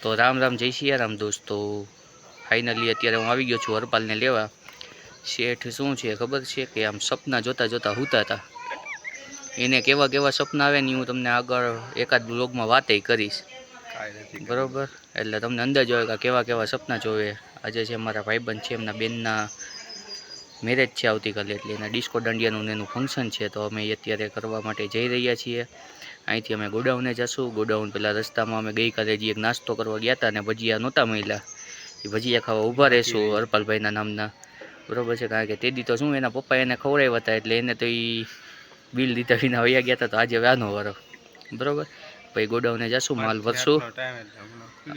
તો રામ રામ જય સિયારામ દોસ્તો. ફાઇનલી અત્યારે હું આવી ગયો છું હરપાલને લેવા. શેઠ શું છે ખબર છે કે આમ સપના જોતા જોતા સૂતા હતા. એને કેવા કેવા સપના આવે ને હું તમને આગળ એકાદ બ્લોગમાં વાતે કરીશ, બરાબર? એટલે તમને અંદાજ આવે કે કેવા કેવા સપના જોવે. આજે છે મારા ભાઈબંધ છે, એમના બેનના મેરેજ છે આવતીકાલે, એટલે એના ડિસ્કો દાંડિયાનું એનું ફંક્શન છે. તો અમે અત્યારે કરવા માટે જઈ રહ્યા છીએ. અહીંથી અમે ગોડાઉને જશું. ગોડાઉન પહેલાં રસ્તામાં અમે ગઈકાલે જે એક નાસ્તો કરવા ગયા હતા અને ભજીયા નહોતા મળ્યા, એ ભજીયા ખાવા ઊભા રહીશું હરપાલભાઈના નામના, બરાબર છે? કારણ કે તે દી તો શું એના પપ્પા એને ખવડાવ્યા હતા, એટલે એને તો એ બિલ દીધા વિના વયા ગયા હતા. તો આજે વ્યાનો વારો, બરાબર? પછી ગોડાઉને જશું, માલ ભરશું.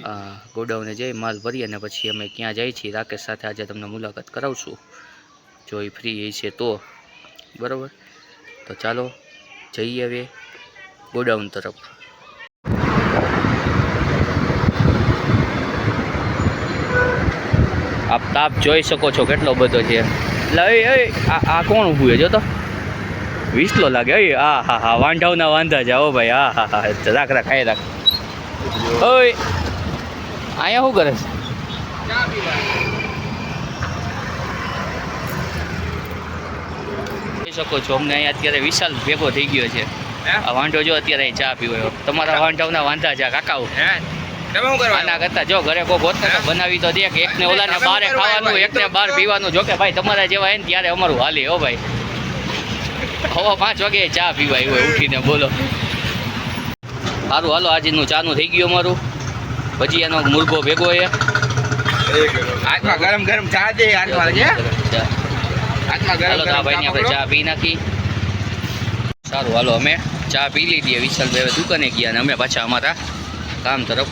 હા, ગોડાઉને જઈ માલ ભરી અને પછી અમે ક્યાં જઈએ છીએ રાકેશ સાથે આજે તમને મુલાકાત કરાવશું, જો એ ફ્રી છે તો, બરાબર? તો ચાલો જઈએ હવે ગોડાઉન તરફ. આપ તાપ જોઈ શકો છો કેટલો બધો છે. એટલે આ કોણ ઊભું છે? જો તો વિસલો લાગે. હા હા હા, વાંઢાવના વાંધા જાઓ ભાઈ. હા હા હા, રાખ રાખ, ખાઈ રાખ. ઓય અહીંયા શું કરે છે? જોઈ શકો છો અમને અહીંયા અત્યારે વિશાલ ભેગો થઈ ગયો છે. આ વાંઢો જો અત્યારે અહીં ચા પીવો. તમારા વાંઢાવના વાંધા છે કાકાઓ. આના કરતા જો ઘરે કોઈ ગોત બનાવી તો દે, કે એકને ઓલાને બારે ખાવાનું, એકને બાર પીવાનું. જોકે ભાઈ તમારા જેવા હે ને ત્યારે અમારું હાલે હો ભાઈ. 5:15 વાગે ચા પીવાય હોય ઉઠીને, બોલો. સારું હાલો, આજનું ચાનું થઈ ગયું અમારું. ભજીયાનો મુરગો ભેગો છે. ગરમ ગરમ ચા દે. ભાઈને આપણે ચા પી નાખી. સારું હાલો, અમે ચા પી લીધી. વિશાલભાઈ દુકાને ગયા અને અમે પાછા અમારા કામ તરફ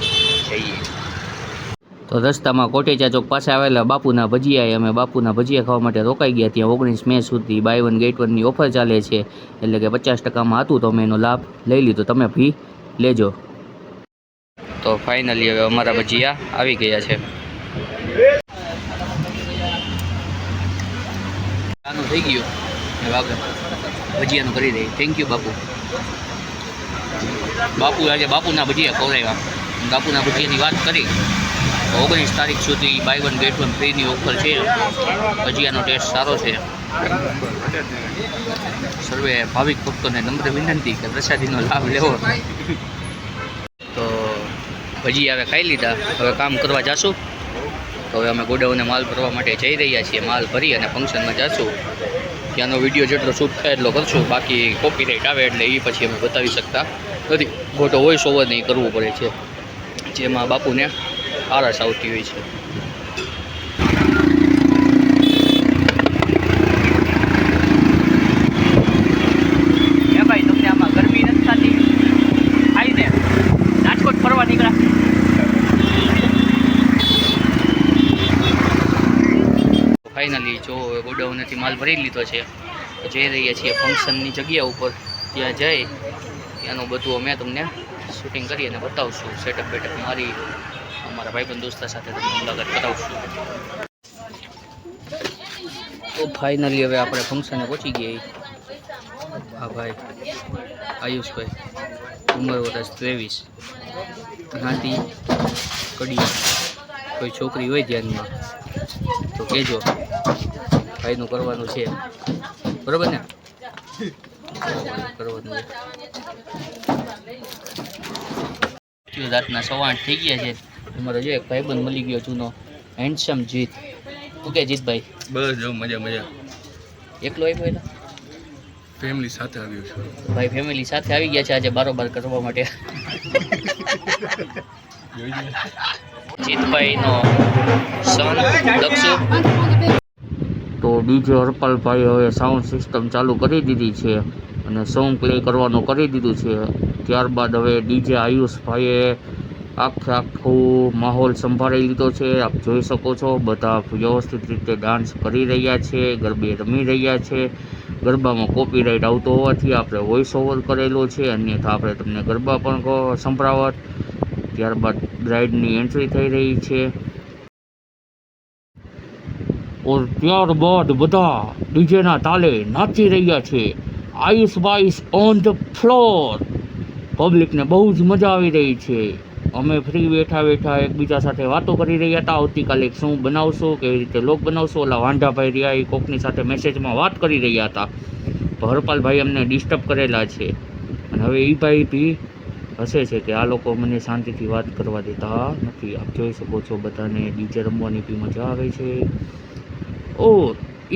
જઈએ. તો રસ્તામાં કોટેચા ચોક પાસે આવેલા બાપુના ભજીયા, અમે બાપુના ભજીયા ખાવા માટે રોકાઈ ગયા. ત્યાં 19 મે સુધી બાય 1 get 1 ની ઓફર ચાલે છે, એટલે કે 50% હતું. તો અમે એનો લાભ લઈ લીધો. તમે ફી લેજો. તો ફાઇનલી હવે અમારા ભજીયા આવી ગયા છે. આનું થઈ ગયું ભજીયાનું કરી દઈએ. થેન્ક યુ બાપુ. આજે બાપુના ભજીયા ખવડાવ્યા. બાપુના ભજીયાની વાત કરી તો 19 તારીખ સુધી બાય 1 get 1 ફ્રીની ઓફર છે. ભજીયાનો ટેસ્ટ સારો છે. સર્વે ભાવિક ભક્તોને નમ્ર વિનંતી કે પ્રસાદીનો લાભ લેવો. તો ભજીયા હવે ખાઈ લીધા, હવે કામ કરવા જાશું. તો હવે અમે ગોડાઉને માલ ભરવા માટે જઈ રહ્યા છીએ. માલ ભરી અને ફંક્શનમાં જાશું. ત્યાંનો વિડીયો જેટલો શૂટ થાય એટલો કરશું. બાકી કોપીરાઇટ આવે એટલે એ પછી અમે બતાવી શકતા નથી. ખોટો વોઇસ ઓવર નહીં કરવું પડે છે, જેમાં બાપુને આળસ આવતી હોય છે. ભાઈ તમને આમાં ગરમી નથી થતી? આવીને રાજકોટ ફરવા નીકળ્યા. ફાઇનલી જો ગોડાઉનેથી માલ ભરી લીધો છે. જઈ રહ્યા છીએ ફંક્શનની જગ્યા ઉપર. ત્યાં જઈ ત્યાંનું બધું અમે તમને શૂટિંગ કરી અને બતાવશું. સેટઅપ બેટઅપ મારી અમારા ભાઈબંધ દોસ્તા સાથે તમને મુલાકાત કરાવશું. તો ફાઇનલી હવે આપણે ફંક્શને પહોંચી ગયા. હા ભાઈ આયુષભાઈ, ઉંમર વર્ષ 23, નાતી કડી. કોઈ છોકરી હોય ધ્યાનમાં તો કહેજો. ભાઈનું કરવાનું છે, બરાબર ને? કરવાનું રાતના 8:15 થઈ ગયા છે. અમારો જો એક ભાઈબંધ મળી ગયો જૂનો, હેન્ડસમ જીત. ઓકે જીતભાઈ? બસ જો મજા મજા. એકલો આવ્યો એટલે ફેમિલી સાથે આવ્યો છું ભાઈ. ફેમિલી સાથે આવી ગયા છે આજે બારોબાર કરવા માટે. જીતભાઈનો સન લક્ષુ. તો ડીજે હરપાલભાઈ હવે સાઉન્ડ સિસ્ટમ ચાલુ કરી દીધી છે અને સોંગ પ્લે કરવાનું કરી દીધું છે. ત્યારબાદ હવે ડીજે આયુષભાઈએ આખું માહોલ સંભાળી લીધો છે. આપ જોઈ શકો છો બધા વ્યવસ્થિત રીતે ડાન્સ કરી રહ્યા છે, ગરબે રમી રહ્યા છે. ગરબામાં કોપીરાઇટ આવતો હોવાથી આપણે વોઇસ ઓવર કરેલો છે, અન્યથા આપણે તમને ગરબા પણ સંભળાવત. ત્યારબાદ બ્રાઇડની એન્ટ્રી થઈ રહી છે. ઓર ત્યારબાદ બધા ડીજેના તાલે નાચી રહ્યા છે. આયુષભાઈ ઓન ધ ફ્લોર. પબ્લિકને બહુ જ મજા આવી રહી છે. અમે ફ્રી બેઠા બેઠા એકબીજા સાથે વાતો કરી રહ્યા હતા. આવતીકાલે શું બનાવશો, કેવી રીતે લોક બનાવશો. ઓલા વાંઢાભાઈ રહ્યા એ કોકની સાથે મેસેજમાં વાત કરી રહ્યા હતા. તો હરપાલભાઈ અમને ડિસ્ટર્બ કરેલા છે અને હવે એ ભાઈ બી હસે છે કે આ લોકો મને શાંતિથી વાત કરવા દેતા નથી. આપ જોઈ શકો છો બધાને ડીજે રમવાની બી મજા આવે છે. ઓ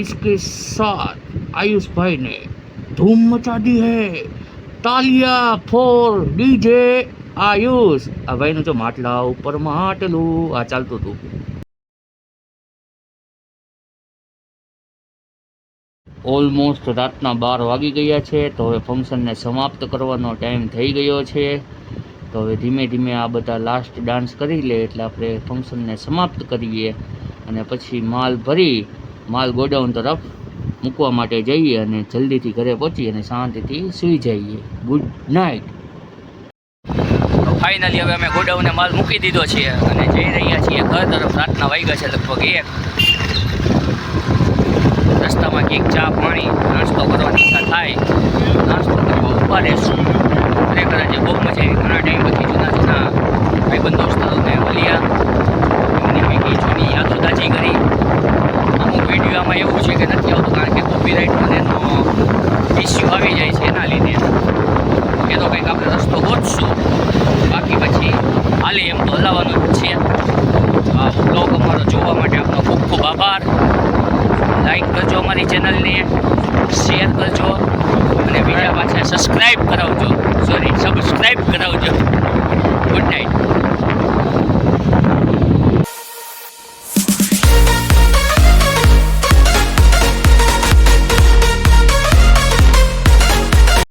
इसके साथ आयुष भाई ने धूम मचा दी है. तालियां फॉर डीजे आयुष. આ ભાઈનું જો માટલા ઉપર માટલું આ ચાલતું હતું. ઓલમોસ્ટ રાતના 12 વાગી ગયા છે. તો હવે ફંક્શનને સમાપ્ત કરવાનો ટાઈમ થઈ ગયો છે. તો હવે ધીમે ધીમે આ બધા લાસ્ટ ડાન્સ કરી લે એટલે આપણે ફંક્શનને સમાપ્ત કરીએ અને પછી માલ ભરી માલ ગોડાઉન તરફ મૂકવા માટે જઈએ અને જલ્દીથી ઘરે પહોંચી અને શાંતિથી સૂઈ જઈએ. Good night. તો ફાઇનલી હવે અમે ગોડાઉને માલ મૂકી દીધો છે અને જઈ રહ્યા છીએ ઘર તરફ. રાતના વાગ્યા છે લગભગ 1. રસ્તામાં કંઈક ચા પાણી નાસ્તો કરવાની ઈચ્છા થાય નાસ્તો કરવા ઊભા રહેશું. ખરેખર આજે બહુ મજા આવી. ઘણા ટાઈમ પછી જૂના ભાઈબંધ દોસ્તારોને મળ્યા, એમની કંઈક જૂની યાદો તાજી કરી. અમુક વિડીયોમાં એવું છે કે નથી આવતું કારણ કે કોપીરાઇટનો એનો ઇસ્યુ આવી જાય છે. એના લીધે એ તો કંઈક આપણે રસ્તો ગોતશું. બાકી પછી હાલે એમ તો હલાવવાનું જ છે. આ બ્લોગ અમારો જોવા માટે આપનો ખૂબ ખૂબ આભાર. લાઈક કરજો અમારી ચેનલને, શેર કરજો અને બીજા પાછા સબસ્ક્રાઈબ કરાવજો. Good night.